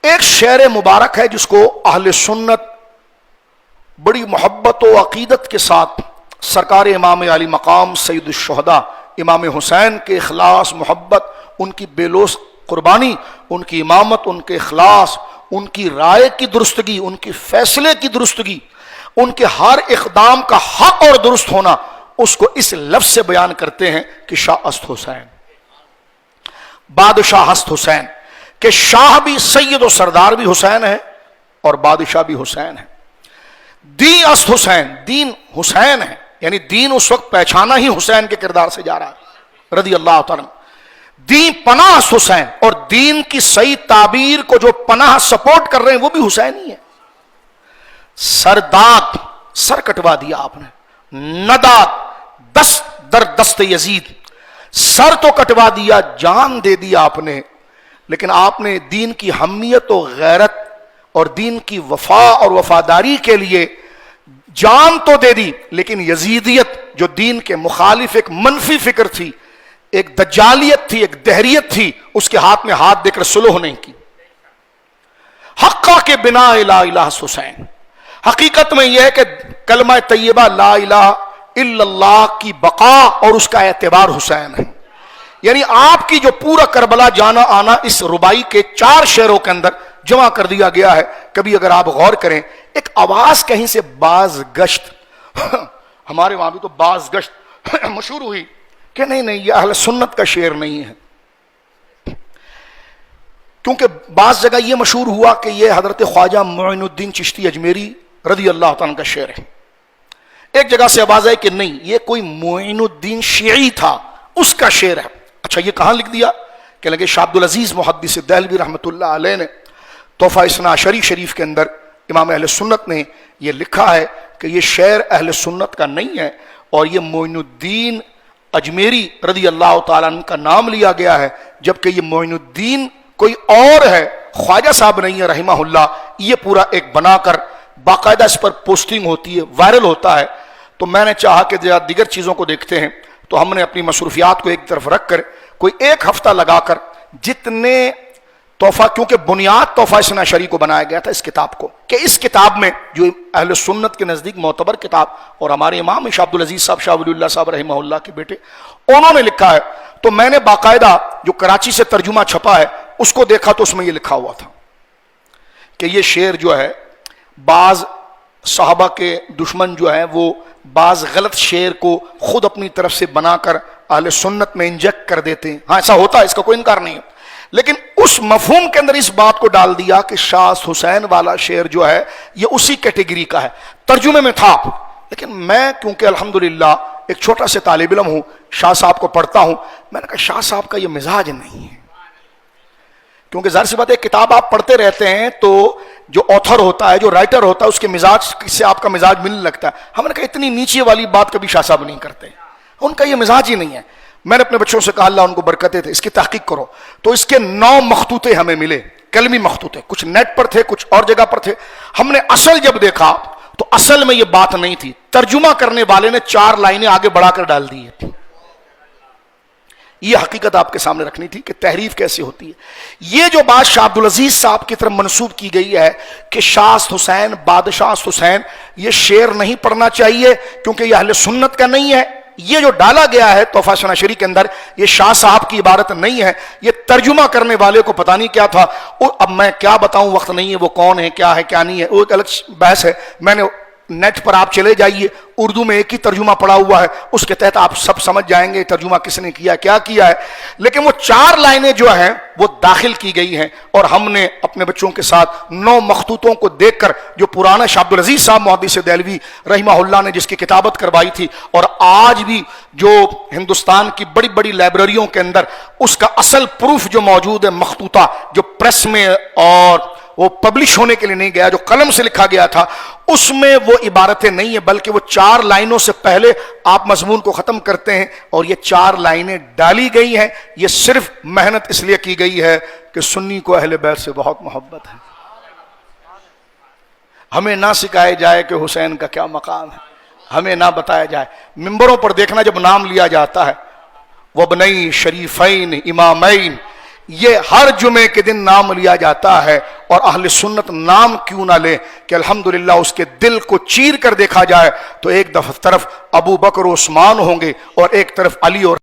ایک شعر مبارک ہے جس کو اہل سنت بڑی محبت و عقیدت کے ساتھ سرکار امام علی مقام سید الشہداء امام حسین کے اخلاص، محبت، ان کی بے لوث قربانی، ان کی امامت، ان کے اخلاص، ان کی رائے کی درستگی، ان کی فیصلے کی درستگی، ان کے ہر اقدام کا حق اور درست ہونا، اس کو اس لفظ سے بیان کرتے ہیں کہ شاہ است حسین، بادشاہ است حسین، کہ شاہ بھی سید و سردار بھی حسین ہے اور بادشاہ بھی حسین ہے۔ دین است حسین، دین حسین ہے، یعنی دین اس وقت پہچانا ہی حسین کے کردار سے جا رہا ہے رضی اللہ تعالیٰ۔ دین پناہ است حسین، اور دین کی صحیح تعبیر کو جو پناہ سپورٹ کر رہے ہیں وہ بھی حسین ہی ہے۔ سردات، سر کٹوا دیا آپ نے، ندات، دست در دست یزید، سر تو کٹوا دیا، جان دے دیا آپ نے، لیکن آپ نے دین کی حمیت و غیرت اور دین کی وفا اور وفاداری کے لیے جان تو دے دی، لیکن یزیدیت جو دین کے مخالف ایک منفی فکر تھی، ایک دجالیت تھی، ایک دہریت تھی، اس کے ہاتھ میں ہاتھ دے کر صلح نہیں کی۔ حقہ کے بنا لا الہ حسین، حقیقت میں یہ ہے کہ کلمہ طیبہ لا الہ الا اللہ کی بقا اور اس کا اعتبار حسین ہے۔ یعنی آپ کی جو پورا کربلا جانا آنا اس ربائی کے 4 شعروں کے اندر جمع کر دیا گیا ہے۔ کبھی اگر آپ غور کریں، ایک آواز کہیں سے باز گشت، ہمارے وہاں بھی تو باز گشت مشہور ہوئی کہ نہیں یہ اہل سنت کا شعر نہیں ہے، کیونکہ بعض جگہ یہ مشہور ہوا کہ یہ حضرت خواجہ معین الدین چشتی اجمیری رضی اللہ تعالیٰ کا شعر ہے۔ ایک جگہ سے آواز ہے کہ نہیں یہ کوئی معین الدین شیعی تھا، اس کا شعر ہے۔ اچھا یہ کہاں لکھ دیا؟ کہ لگے شاہ عبدالعزیز محدث دہلوی رحمۃ اللہ علیہ نے تحفہ اثنا عشری شریف کے اندر امام اہل سنت نے یہ لکھا ہے کہ یہ شعر اہل سنت کا نہیں ہے، اور یہ معین الدین اجمیری رضی اللہ تعالیٰ عنہ کا نام لیا گیا ہے، جبکہ یہ معین الدین کوئی اور ہے، خواجہ صاحب نہیں ہے رحمہ اللہ۔ یہ پورا ایک بنا کر باقاعدہ اس پر پوسٹنگ ہوتی ہے، وائرل ہوتا ہے۔ تو میں نے چاہا کہ دیگر چیزوں کو دیکھتے ہیں، تو ہم نے اپنی مصروفیات کو ایک طرف رکھ کر کوئی 1 ہفتہ لگا کر جتنے تحفہ، کیونکہ بنیاد تحفہ اثنا عشری کو بنایا گیا تھا اس کتاب کو، کہ اس کتاب میں جو اہل سنت کے نزدیک معتبر کتاب، اور ہمارے امام شاہ عبدالعزیز صاحب شاہ ولی اللہ صاحب رحمہ اللہ کے بیٹے انہوں نے لکھا ہے، تو میں نے باقاعدہ جو کراچی سے ترجمہ چھپا ہے اس کو دیکھا تو اس میں یہ لکھا ہوا تھا کہ یہ شعر جو ہے بعض صحابہ کے دشمن جو ہیں وہ بعض غلط شعر کو خود اپنی طرف سے بنا کر اہل سنت میں انجیکٹ کر دیتے ہیں۔ ہاں ایسا ہوتا ہے، اس کا کوئی انکار نہیں ہے، لیکن اس مفہوم کے اندر اس بات کو ڈال دیا کہ شاہ حسین والا شعر جو ہے یہ اسی کیٹیگری کا ہے۔ ترجمے میں تھا، لیکن میں کیونکہ الحمدللہ ایک چھوٹا سے طالب علم ہوں، شاہ صاحب کو پڑھتا ہوں، میں نے کہا شاہ صاحب کا یہ مزاج نہیں ہے، کیونکہ ظاہر سی بات ہے کتاب آپ پڑھتے رہتے ہیں تو جو آتھر ہوتا ہے، جو رائٹر ہوتا ہے، اس کے مزاج سے آپ کا مزاج ملنے لگتا ہے۔ ہم نے کہا اتنی نیچے والی بات کبھی شاہ صاحب نہیں کرتے، ان کا یہ مزاج ہی نہیں ہے۔ میں نے اپنے بچوں سے کہا اللہ ان کو برکتیں تھے، اس کی تحقیق کرو، تو اس کے 9 مخطوطے ہمیں ملے، کلمی مخطوطے، کچھ نیٹ پر تھے، کچھ اور جگہ پر تھے۔ ہم نے اصل جب دیکھا تو اصل میں یہ بات نہیں تھی، ترجمہ کرنے والے نے 4 لائنیں آگے بڑھا کر ڈال دی ہے۔ یہ حقیقت آپ کے سامنے رکھنی تھی کہ تحریف کیسے ہوتی ہے۔ یہ جو بات شاہ عبدالعزیز صاحب کی طرف منسوب کی گئی ہے کہ شاہ حسین، بادشاہ حسین، یہ شعر نہیں پڑھنا چاہیے کیونکہ یہ اہل سنت کا نہیں ہے، یہ جو ڈالا گیا ہے تحفہ اثنا عشری کے اندر، یہ شاہ صاحب کی عبارت نہیں ہے، یہ ترجمہ کرنے والے کو پتہ نہیں کیا تھا۔ اب میں کیا بتاؤں، وقت نہیں ہے، وہ کون ہے کیا نہیں ہے، وہ ایک الگ بحث ہے۔ میں نے نیٹ پر آپ چلے جائیے، اردو میں ایک ہی ترجمہ پڑا ہوا ہے، اس کے تحت آپ سب سمجھ جائیں گے ترجمہ کس نے کیا، کیا کیا ہے۔ لیکن وہ 4 لائنیں جو ہیں وہ داخل کی گئی ہیں، اور ہم نے اپنے بچوں کے ساتھ 9 مخطوطوں کو دیکھ کر، جو پرانا شاہ عبدالعزیز صاحب محدث دہلوی رحمہ اللہ نے جس کی کتابت کروائی تھی، اور آج بھی جو ہندوستان کی بڑی بڑی لائبریریوں کے اندر اس کا اصل پروف جو موجود ہے، مخطوطہ جو پریس میں اور وہ پبلش ہونے کے لیے نہیں گیا، جو قلم سے لکھا گیا تھا، اس میں وہ عبارتیں نہیں ہیں، بلکہ وہ 4 لائنوں سے پہلے آپ مضمون کو ختم کرتے ہیں، اور یہ 4 لائنیں ڈالی گئی ہیں۔ یہ صرف محنت اس لیے کی گئی ہے کہ سنی کو اہل بیت سے بہت محبت ہے، ہمیں نہ سکھائے جائے کہ حسین کا کیا مقام ہے، ہمیں نہ بتایا جائے۔ ممبروں پر دیکھنا جب نام لیا جاتا ہے، وابنی شریفین امامین، یہ ہر جمعے کے دن نام لیا جاتا ہے، اور اہل سنت نام کیوں نہ لیں کہ الحمدللہ اس کے دل کو چیر کر دیکھا جائے تو ایک طرف ابو بکر و عثمان ہوں گے اور ایک طرف علی اور